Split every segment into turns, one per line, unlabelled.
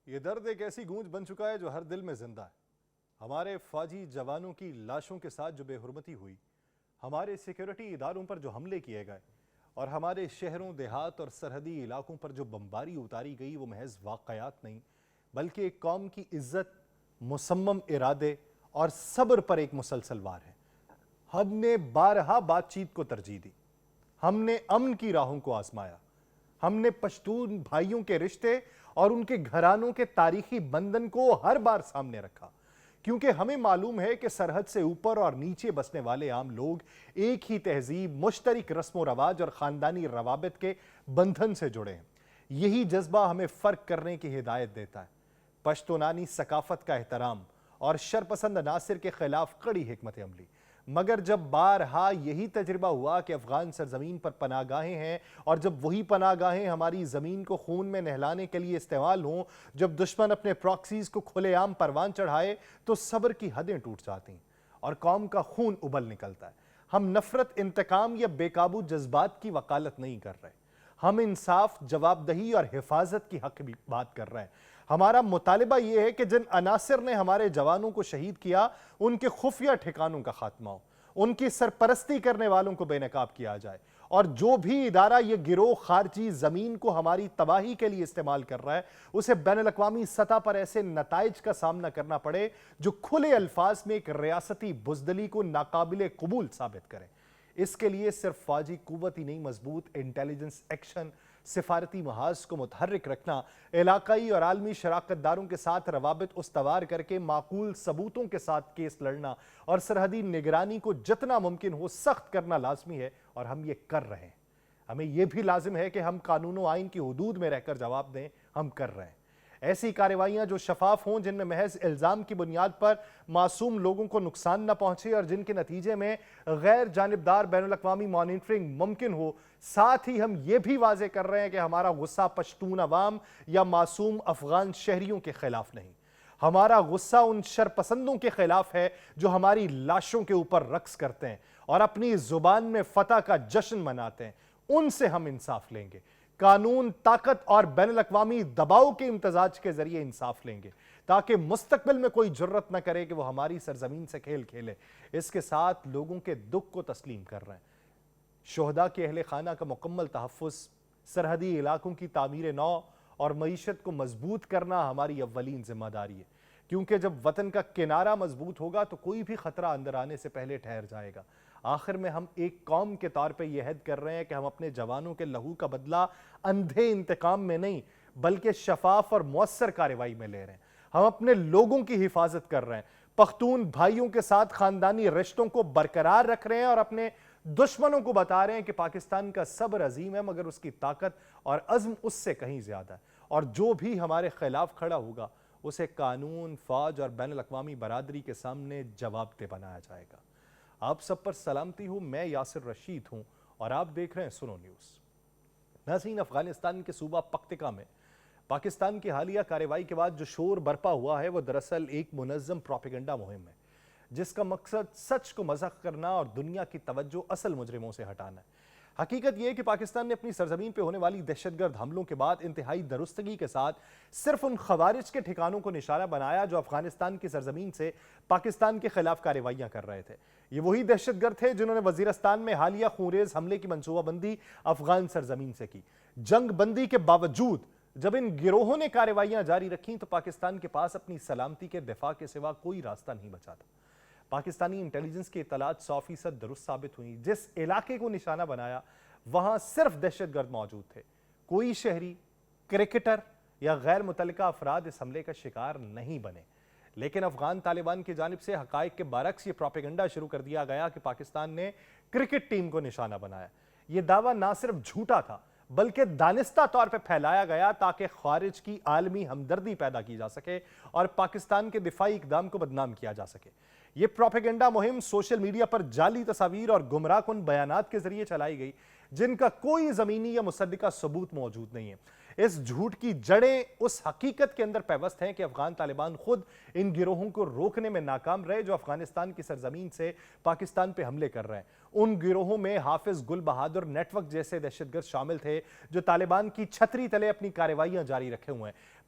یہ درد ایک ایسی گونج بن چکا ہے جو ہر دل میں زندہ ہے۔ ہمارے فوجی جوانوں کی لاشوں کے ساتھ جو بے حرمتی ہوئی، ہمارے سیکیورٹی اداروں پر جو حملے کیے گئے اور ہمارے شہروں دیہات اور سرحدی علاقوں پر جو بمباری اتاری گئی، وہ محض واقعات نہیں بلکہ ایک قوم کی عزت، مصمم ارادے اور صبر پر ایک مسلسل وار ہے۔ ہم نے بارہا بات چیت کو ترجیح دی، ہم نے امن کی راہوں کو آزمایا، ہم نے پشتون بھائیوں کے رشتے اور ان کے گھرانوں کے تاریخی بندھن کو ہر بار سامنے رکھا، کیونکہ ہمیں معلوم ہے کہ سرحد سے اوپر اور نیچے بسنے والے عام لوگ ایک ہی تہذیب، مشترک رسم و رواج اور خاندانی روابط کے بندھن سے جڑے ہیں۔ یہی جذبہ ہمیں فرق کرنے کی ہدایت دیتا ہے، پشتونانی ثقافت کا احترام اور شرپسند عناصر کے خلاف کڑی حکمت عملی۔ مگر جب بارہا یہی تجربہ ہوا کہ افغان سرزمین پر پناہ گاہیں ہیں اور جب وہی پناہ گاہیں ہماری زمین کو خون میں نہلانے کے لیے استعمال ہوں، جب دشمن اپنے پراکسیز کو کھلے عام پروان چڑھائے تو صبر کی حدیں ٹوٹ جاتی ہیں اور قوم کا خون ابل نکلتا ہے۔ ہم نفرت، انتقام یا بے قابو جذبات کی وکالت نہیں کر رہے، ہم انصاف، جواب دہی اور حفاظت کی حق بھی بات کر رہے ہیں۔ ہمارا مطالبہ یہ ہے کہ جن عناصر نے ہمارے جوانوں کو شہید کیا، ان کے خفیہ ٹھکانوں کا خاتمہ ہو، ان کی سرپرستی کرنے والوں کو بے نقاب کیا جائے، اور جو بھی ادارہ یہ گروہ خارجی زمین کو ہماری تباہی کے لیے استعمال کر رہا ہے، اسے بین الاقوامی سطح پر ایسے نتائج کا سامنا کرنا پڑے جو کھلے الفاظ میں ایک ریاستی بزدلی کو ناقابل قبول ثابت کریں۔ اس کے لیے صرف فوجی قوت ہی نہیں، مضبوط انٹیلیجنس ایکشن، سفارتی محاذ کو متحرک رکھنا، علاقائی اور عالمی شراکت داروں کے ساتھ روابط استوار کر کے معقول ثبوتوں کے ساتھ کیس لڑنا اور سرحدی نگرانی کو جتنا ممکن ہو سخت کرنا لازمی ہے، اور ہم یہ کر رہے ہیں۔ ہمیں یہ بھی لازم ہے کہ ہم قانون و آئین کی حدود میں رہ کر جواب دیں، ہم کر رہے ہیں۔ ایسی کارروائیاں جو شفاف ہوں، جن میں محض الزام کی بنیاد پر معصوم لوگوں کو نقصان نہ پہنچے اور جن کے نتیجے میں غیر جانبدار بین الاقوامی مانیٹرنگ ممکن ہو۔ ساتھ ہی ہم یہ بھی واضح کر رہے ہیں کہ ہمارا غصہ پشتون عوام یا معصوم افغان شہریوں کے خلاف نہیں، ہمارا غصہ ان شرپسندوں کے خلاف ہے جو ہماری لاشوں کے اوپر رقص کرتے ہیں اور اپنی زبان میں فتح کا جشن مناتے ہیں۔ ان سے ہم انصاف لیں گے، قانون، طاقت اور بین الاقوامی دباؤ کے امتزاج کے ذریعے انصاف لیں گے، تاکہ مستقبل میں کوئی جرت نہ کرے کہ وہ ہماری سرزمین سے کھیل کھیلے۔ اس کے ساتھ لوگوں کے دکھ کو تسلیم کر رہے ہیں۔ شہداء کے اہل خانہ کا مکمل تحفظ، سرحدی علاقوں کی تعمیر نو اور معیشت کو مضبوط کرنا ہماری اولین ذمہ داری ہے، کیونکہ جب وطن کا کنارہ مضبوط ہوگا تو کوئی بھی خطرہ اندر آنے سے پہلے ٹھہر جائے گا۔ آخر میں ہم ایک قوم کے طور پہ یہ عہد کر رہے ہیں کہ ہم اپنے جوانوں کے لہو کا بدلہ اندھے انتقام میں نہیں بلکہ شفاف اور مؤثر کارروائی میں لے رہے ہیں۔ ہم اپنے لوگوں کی حفاظت کر رہے ہیں، پختون بھائیوں کے ساتھ خاندانی رشتوں کو برقرار رکھ رہے ہیں اور اپنے دشمنوں کو بتا رہے ہیں کہ پاکستان کا صبر عظیم ہے مگر اس کی طاقت اور عزم اس سے کہیں زیادہ ہے، اور جو بھی ہمارے خلاف کھڑا ہوگا اسے قانون، فوج اور بین الاقوامی برادری کے سامنے جواب دہ بنایا جائے گا۔ آپ سب پر سلامتی ہوں، میں یاسر رشید ہوں اور آپ دیکھ رہے ہیں سنو نیوز۔ ناظرین، افغانستان کے صوبہ پختکا میں پاکستان کی حالیہ کارروائی کے بعد جو شور برپا ہوا ہے وہ دراصل ایک منظم پروپیگنڈا مہم ہے، جس کا مقصد سچ کو مذاق کرنا اور دنیا کی توجہ اصل مجرموں سے ہٹانا ہے۔ حقیقت یہ ہے کہ پاکستان نے اپنی سرزمین پہ ہونے والی دہشت گرد حملوں کے بعد انتہائی درستگی کے ساتھ صرف ان خوارج کے ٹھکانوں کو نشانہ بنایا جو افغانستان کی سرزمین سے پاکستان کے خلاف کارروائیاں کر رہے تھے۔ یہ وہی دہشت گرد تھے جنہوں نے وزیرستان میں حالیہ خونریز حملے کی منصوبہ بندی افغان سرزمین سے کی۔ جنگ بندی کے باوجود جب ان گروہوں نے کارروائیاں جاری رکھیں تو پاکستان کے پاس اپنی سلامتی کے دفاع کے سوا کوئی راستہ نہیں بچا تھا۔ پاکستانی انٹیلیجنس کی اطلاعات 100% درست ثابت ہوئیں۔ جس علاقے کو نشانہ بنایا وہاں صرف دہشت گرد موجود تھے، کوئی شہری، کرکٹر یا غیر متعلقہ افراد اس حملے کا شکار نہیں بنے۔ لیکن افغان طالبان کی جانب سے حقائق کے برعکس یہ پروپیگنڈا شروع کر دیا گیا کہ پاکستان نے کرکٹ ٹیم کو نشانہ بنایا۔ یہ دعویٰ نہ صرف جھوٹا تھا بلکہ دانستہ طور پہ پھیلایا گیا تاکہ خارج کی عالمی ہمدردی پیدا کی جا سکے اور پاکستان کے دفاعی اقدام کو بدنام کیا جا سکے۔ یہ پروپیگنڈا مہم سوشل میڈیا پر جعلی تصاویر اور گمراہ کن بیانات کے ذریعے چلائی گئی جن کا کوئی زمینی یا مصدقہ ثبوت موجود نہیں ہے۔ اس جھوٹ کی جڑیں اس حقیقت کے اندر پیوست ہیں کہ افغان طالبان خود ان گروہوں کو روکنے میں ناکام رہے جو افغانستان کی سرزمین سے پاکستان پہ حملے کر رہے ہیں۔ ان گروہوں میں حافظ گل بہادر نیٹ ورک جیسے دہشت گرد شامل تھے جو طالبان کی چھتری تلے اپنی کارروائیاں جاری رکھے ہوئے ہیں۔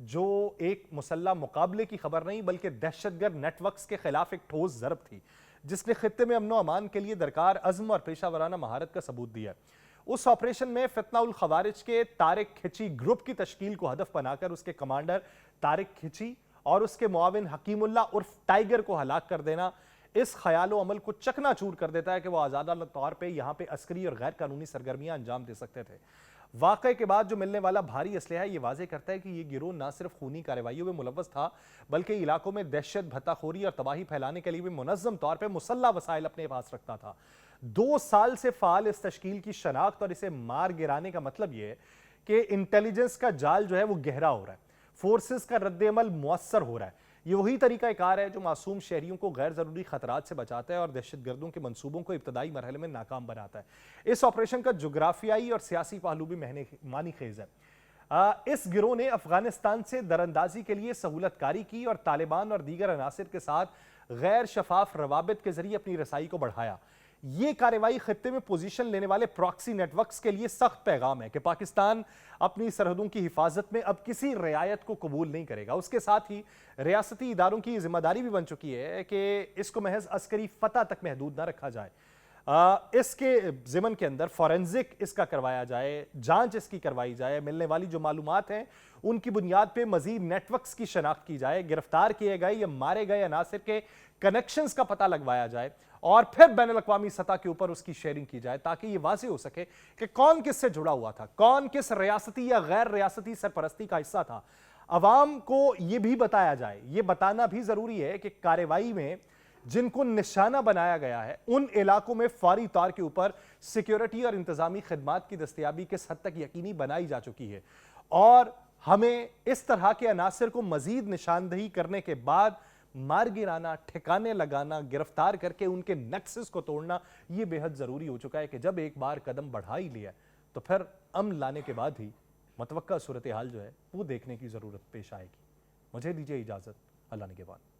جو ایک مسلح مقابلے کی خبر نہیں بلکہ دہشت گرد نیٹ ورکس کے خلاف ایک ٹھوس ضرب تھی، جس نے خطے میں امن و امان کے لیے درکار عزم اور پیشہ ورانہ مہارت کا ثبوت دیا۔ اس آپریشن میں فتنہ الخوارج کے طارق کھچی گروپ کی تشکیل کو ہدف بنا کر اس کے کمانڈر طارق کھچی اور اس کے معاون حکیم اللہ عرف ٹائیگر کو ہلاک کر دینا اس خیال و عمل کو چکنا چور کر دیتا ہے کہ وہ آزادانہ طور پہ یہاں پہ عسکری اور غیر قانونی سرگرمیاں انجام دے سکتے تھے۔ واقعے کے بعد جو ملنے والا بھاری اسلحہ یہ واضح کرتا ہے کہ یہ گروہ نہ صرف خونی کارروائیوں میں ملوث تھا بلکہ علاقوں میں دہشت بھتہ خوری اور تباہی پھیلانے کے لیے بھی منظم طور پہ مسلح وسائل اپنے پاس رکھتا تھا۔ 2 سال سے فعال اس تشکیل کی شناخت اور اسے مار گرانے کا مطلب یہ ہے کہ انٹیلیجنس کا جال جو ہے وہ گہرا ہو رہا ہے، فورسز کا رد عمل مؤثر ہو رہا ہے۔ یہ وہی طریقہ کار ہے جو معصوم شہریوں کو غیر ضروری خطرات سے بچاتا ہے اور دہشت گردوں کے منصوبوں کو ابتدائی مرحلے میں ناکام بناتا ہے۔ اس آپریشن کا جغرافیائی اور سیاسی پہلو بھی معنی خیز ہے۔ اس گروہ نے افغانستان سے دراندازی کے لیے سہولت کاری کی اور طالبان اور دیگر عناصر کے ساتھ غیر شفاف روابط کے ذریعے اپنی رسائی کو بڑھایا۔ یہ کارروائی خطے میں پوزیشن لینے والے پراکسی نیٹ ورکس کے لیے سخت پیغام ہے کہ پاکستان اپنی سرحدوں کی حفاظت میں اب کسی رعایت کو قبول نہیں کرے گا۔ اس کے ساتھ ہی ریاستی اداروں کی ذمہ داری بھی بن چکی ہے کہ اس کو محض عسکری فتح تک محدود نہ رکھا جائے، اس کے ضمن کے اندر فورنزک اس کا کروایا جائے، جانچ اس کی کروائی جائے، ملنے والی جو معلومات ہیں ان کی بنیاد پہ مزید نیٹ ورکس کی شناخت کی جائے، گرفتار کیے گئے یا مارے گئے عناصر کے کنیکشنز کا پتہ لگوایا جائے اور پھر بین الاقوامی سطح کے اوپر اس کی شیئرنگ کی جائے تاکہ یہ واضح ہو سکے کہ کون کس سے جڑا ہوا تھا، کون کس ریاستی یا غیر ریاستی سرپرستی کا حصہ تھا۔ عوام کو یہ بھی بتایا جائے، یہ بتانا بھی ضروری ہے کہ کارروائی میں جن کو نشانہ بنایا گیا ہے ان علاقوں میں فوری طور کے اوپر سیکیورٹی اور انتظامی خدمات کی دستیابی کس حد تک یقینی بنائی جا چکی ہے، اور ہمیں اس طرح کے عناصر کو مزید نشاندہی کرنے کے بعد مار گرانا، ٹھکانے لگانا، گرفتار کر کے ان کے نیکسس کو توڑنا یہ بے حد ضروری ہو چکا ہے کہ جب ایک بار قدم بڑھا ہی لیا تو پھر امن لانے کے بعد ہی متوقع صورتحال جو ہے وہ دیکھنے کی ضرورت پیش آئے گی۔ مجھے دیجیے اجازت، اللہ نگہبان۔